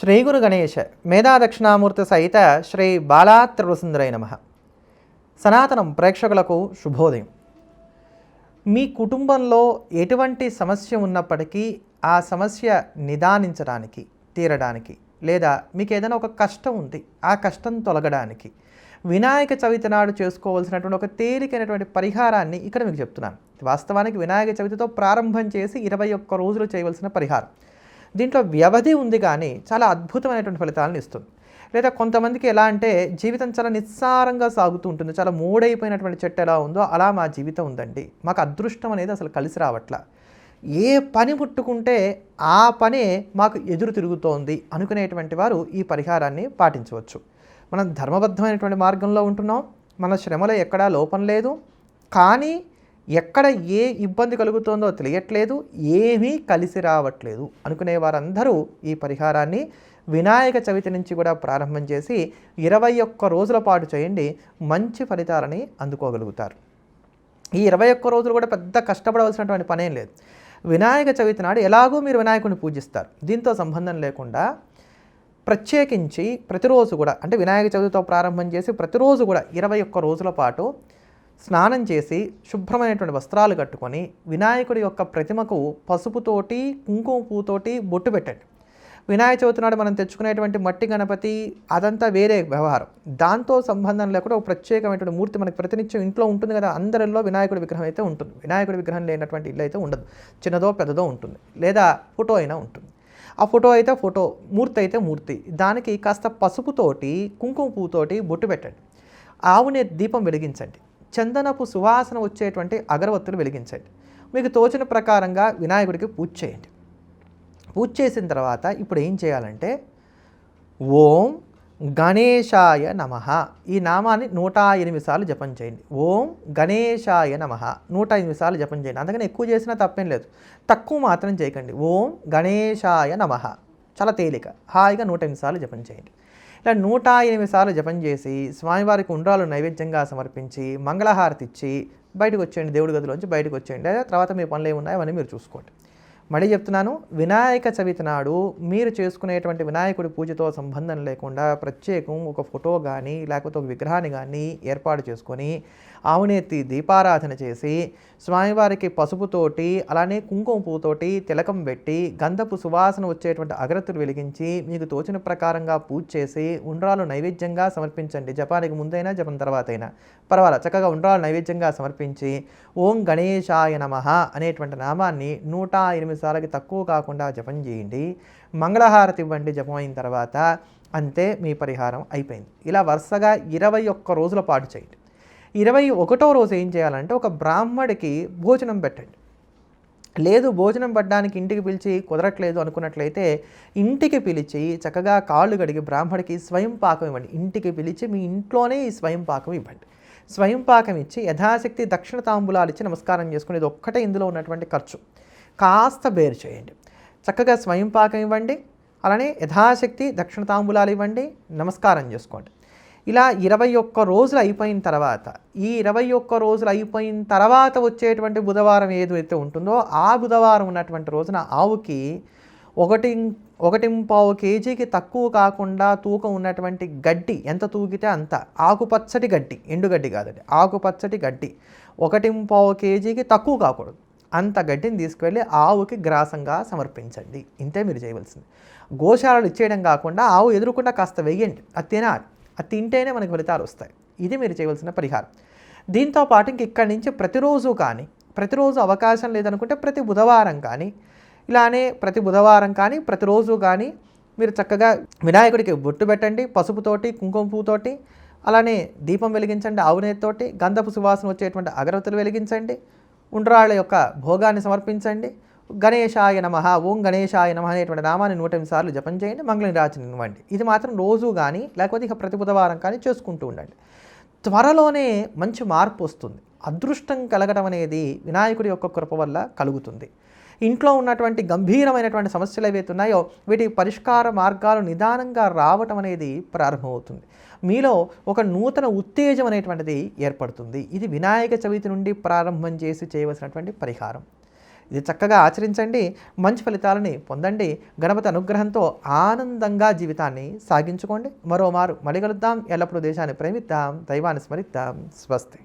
శ్రీ గురు గణేశ మేధా దక్షిణామూర్తి సహిత శ్రీ బాలా త్రిపురసుందరై నమః. సనాతనం ప్రేక్షకులకు శుభోదయం. మీ కుటుంబంలో ఎటువంటి సమస్య ఉన్నప్పటికీ ఆ సమస్య నిదానించడానికి, తీరడానికి, లేదా మీకు ఏదైనా ఒక కష్టం ఉంది, ఆ కష్టం తొలగడానికి వినాయక చవితి నాడు చేసుకోవాల్సినటువంటి ఒక తేలికైనటువంటి పరిహారాన్ని ఇక్కడ మీకు చెప్తున్నాను. వాస్తవానికి వినాయక చవితితో ప్రారంభం చేసి 21 రోజులు చేయవలసిన పరిహారం. దీంట్లో వ్యవధి ఉంది కానీ చాలా అద్భుతమైనటువంటి ఫలితాలను ఇస్తుంది. లేదా కొంతమందికి ఎలా అంటే జీవితం చాలా నిస్సారంగా సాగుతూ ఉంటుంది, చాలా మూడైపోయినటువంటి చెట్టు ఎలా ఉందో అలా మా జీవితం ఉందండి, మాకు అదృష్టం అనేది అసలు కలిసి రావట్లా, ఏ పని ముట్టుకుంటే ఆ పనే మాకు ఎదురు తిరుగుతోంది అనుకునేటువంటి వారు ఈ పరిహారాన్ని పాటించవచ్చు. మనం ధర్మబద్ధమైనటువంటి మార్గంలో ఉంటున్నాం, మన శ్రమలో ఎక్కడా లోపం లేదు, కానీ ఎక్కడ ఏ ఇబ్బంది కలుగుతుందో తెలియట్లేదు, ఏమీ కలిసి రావట్లేదు అనుకునే వారందరూ ఈ పరిహారాన్ని వినాయక చవితి నుంచి కూడా ప్రారంభం చేసి 21 రోజుల పాటు చేయండి, మంచి ఫలితాలని అందుకోగలుగుతారు. ఈ 21 రోజులు కూడా పెద్ద కష్టపడవలసినటువంటి పనేం లేదు. వినాయక చవితి నాడు ఎలాగో మీరు వినాయకుడిని పూజిస్తారు, దీంతో సంబంధం లేకుండా ప్రత్యేకించి ప్రతిరోజు కూడా, అంటే వినాయక చవితితో ప్రారంభం చేసి ప్రతిరోజు కూడా 21 రోజుల పాటు స్నానం చేసి శుభ్రమైనటువంటి వస్త్రాలు కట్టుకొని వినాయకుడి యొక్క ప్రతిమకు పసుపుతోటి కుంకుమ పువ్వుతోటి బొట్టు పెట్టండి. వినాయక చవితి నాడు మనం తెచ్చుకునేటువంటి మట్టి గణపతి అదంతా వేరే వ్యవహారం, దాంతో సంబంధం లేకుండా ఒక ప్రత్యేకమైనటువంటి మూర్తి మనకి ప్రతినిత్యం ఇంట్లో ఉంటుంది కదా. అందరిలో వినాయకుడి విగ్రహం అయితే ఉంటుంది, వినాయకుడి విగ్రహం లేనటువంటి ఇల్లు అయితే ఉండదు. చిన్నదో పెద్దదో ఉంటుంది, లేదా ఫోటో అయినా ఉంటుంది. ఆ ఫోటో అయితే ఫోటో, మూర్తి అయితే మూర్తి, దానికి కాస్త పసుపుతోటి కుంకుమ పువ్వుతోటి బొట్టు పెట్టండి. ఆవునే దీపం వెలిగించండి, చందనపు సువాసన వచ్చేటువంటి అగరవత్తులు వెలిగించండి. మీకు తోచిన ప్రకారంగా వినాయకుడికి పూజ చేయండి. పూజ చేసిన తర్వాత ఇప్పుడు ఏం చేయాలంటే ఓం గణేశాయ నమః ఈ నామాన్ని 108 సార్లు జపం చేయండి. ఓం గణేశాయ నమః 108 సార్లు జపం చేయండి. అందుకని ఎక్కువ చేసినా తప్పేం లేదు, తక్కువ మాత్రం చేయకండి. ఓం గణేశాయ నమః చాలా తేలిక, హాయిగా 108 సార్లు జపం చేయండి. ఇలా 108 సార్లు జపం చేసి స్వామివారికి ఉండ్రాలు నైవేద్యంగా సమర్పించి మంగళహారతి ఇచ్చి బయటకు వచ్చేయండి, దేవుడి గదిలోంచి బయటకు వచ్చేయండి. లేదా తర్వాత మీ పనులు ఏమున్నాయో అవన్నీ మీరు చూసుకోండి. మళ్ళీ చెప్తున్నాను, వినాయక చవితి నాడు మీరు చేసుకునేటువంటి వినాయకుడి పూజతో సంబంధం లేకుండా ప్రత్యేకం ఒక ఫోటో కానీ లేకపోతే ఒక విగ్రహాన్ని కానీ ఏర్పాటు చేసుకొని ఆవునేతి దీపారాధన చేసి స్వామివారికి పసుపుతోటి అలానే కుంకుమ పువ్వుతోటి తిలకం పెట్టి గంధపు సువాసన వచ్చేటువంటి అగరత్తులు వెలిగించి మీకు తోచిన ప్రకారంగా పూజ చేసి ఉండ్రాలు నైవేద్యంగా సమర్పించండి. జపానికి ముందైనా జపం తర్వాత అయినా పర్వాలేదు, చక్కగా ఉండ్రాలు నైవేద్యంగా సమర్పించి ఓం గణేశాయ నమః అనేటువంటి నామాన్ని 108 సార్లకి తక్కువ కాకుండా జపం చేయండి. మంగళహారతి ఇవ్వండి జపం అయిన తర్వాత, అంతే, మీ పరిహారం అయిపోయింది. ఇలా వరుసగా 21 రోజుల పాటు చేయండి. 21వ రోజు ఏం చేయాలంటే ఒక బ్రాహ్మడికి భోజనం పెట్టండి. లేదు భోజనం పడ్డానికి ఇంటికి పిలిచి కుదరట్లేదు అనుకున్నట్లయితే ఇంటికి పిలిచి చక్కగా కాళ్ళు కడిగి బ్రాహ్మడికి స్వయం పాకం ఇవ్వండి. ఇంటికి పిలిచి మీ ఇంట్లోనే ఈ స్వయం పాకం ఇవ్వండి. స్వయం పాకం ఇచ్చి యథాశక్తి దక్షిణ తాంబూలాలు ఇచ్చి నమస్కారం చేసుకుని, ఇది ఒక్కటే ఇందులో ఉన్నటువంటి ఖర్చు, కాస్త బేరు చేయండి. చక్కగా స్వయం పాకం ఇవ్వండి, అలానే యథాశక్తి దక్షిణ తాంబూలాలు ఇవ్వండి, నమస్కారం చేసుకోండి. ఇలా 21 రోజులు అయిపోయిన తర్వాత, ఈ 21 రోజులు అయిపోయిన తర్వాత వచ్చేటువంటి బుధవారం ఏదైతే ఉంటుందో ఆ బుధవారం ఉన్నటువంటి రోజున ఆవుకి 1.25 కేజీకి తక్కువ కాకుండా తూకం ఉన్నటువంటి గడ్డి, ఎంత తూగితే అంత ఆకుపచ్చటి గడ్డి, ఎండుగడ్డి కాదండి, ఆకుపచ్చటి గడ్డి 1.25 కేజీకి తక్కువ కాకూడదు, అంత గడ్డిని తీసుకువెళ్ళి ఆవుకి గ్రాసంగా సమర్పించండి. ఇంతే మీరు చేయవలసింది. గోశాలలు ఇచ్చేయడం కాకుండా ఆవు ఎదురుకుండా కాస్త వేయండి, అది తినాలి, అది తింటేనే మనకు ఫలితాలు వస్తాయి. ఇది మీరు చేయవలసిన పరిహారం. దీంతోపాటు ఇంక ఇక్కడి నుంచి ప్రతిరోజు కానీ, ప్రతిరోజు అవకాశం లేదనుకుంటే ప్రతి బుధవారం కానీ, ఇలానే ప్రతి బుధవారం కానీ ప్రతిరోజు కానీ మీరు చక్కగా వినాయకుడికి బొట్టు పెట్టండి, పసుపుతోటి కుంకుమ పువ్వుతోటి, అలానే దీపం వెలిగించండి, ఆవునేతితోటి గంధపు సువాసన వచ్చేటువంటి అగరవత్తులు వెలిగించండి, ఉండ్రాళ్ళ యొక్క భోగాన్ని సమర్పించండి. గణేశాయ నమః ఓం గణేశాయ నమః అనేటువంటి నామాన్ని 108 సార్లు జపం చేయండి, మంగళనిరాజన ఇవ్వండి. ఇది మాత్రం రోజు కానీ లేకపోతే ఇక ప్రతి బుధవారం కానీ చేసుకుంటూ ఉండండి. త్వరలోనే మంచి మార్పు వస్తుంది. అదృష్టం కలగడం అనేది వినాయకుడి యొక్క కృప వల్ల కలుగుతుంది. ఇంట్లో ఉన్నటువంటి గంభీరమైనటువంటి సమస్యలు ఏవైతే ఉన్నాయో వీటి పరిష్కార మార్గాలు నిదానంగా రావటం అనేది ప్రారంభమవుతుంది. మీలో ఒక నూతన ఉత్తేజం అనేటువంటిది ఏర్పడుతుంది. ఇది వినాయక చవితి నుండి ప్రారంభం చేసి చేయవలసినటువంటి పరిహారం. ఇది చక్కగా ఆచరించండి, మంచి ఫలితాలని పొందండి. గణపతి అనుగ్రహంతో ఆనందంగా జీవితాన్ని సాగించుకోండి. మరోమారు మళ్ళీ కలుద్దాం. ఎల్లప్పుడూ దేశాన్ని ప్రేమిద్దాం, దైవాన్ని స్మరిద్దాం. స్వస్తి.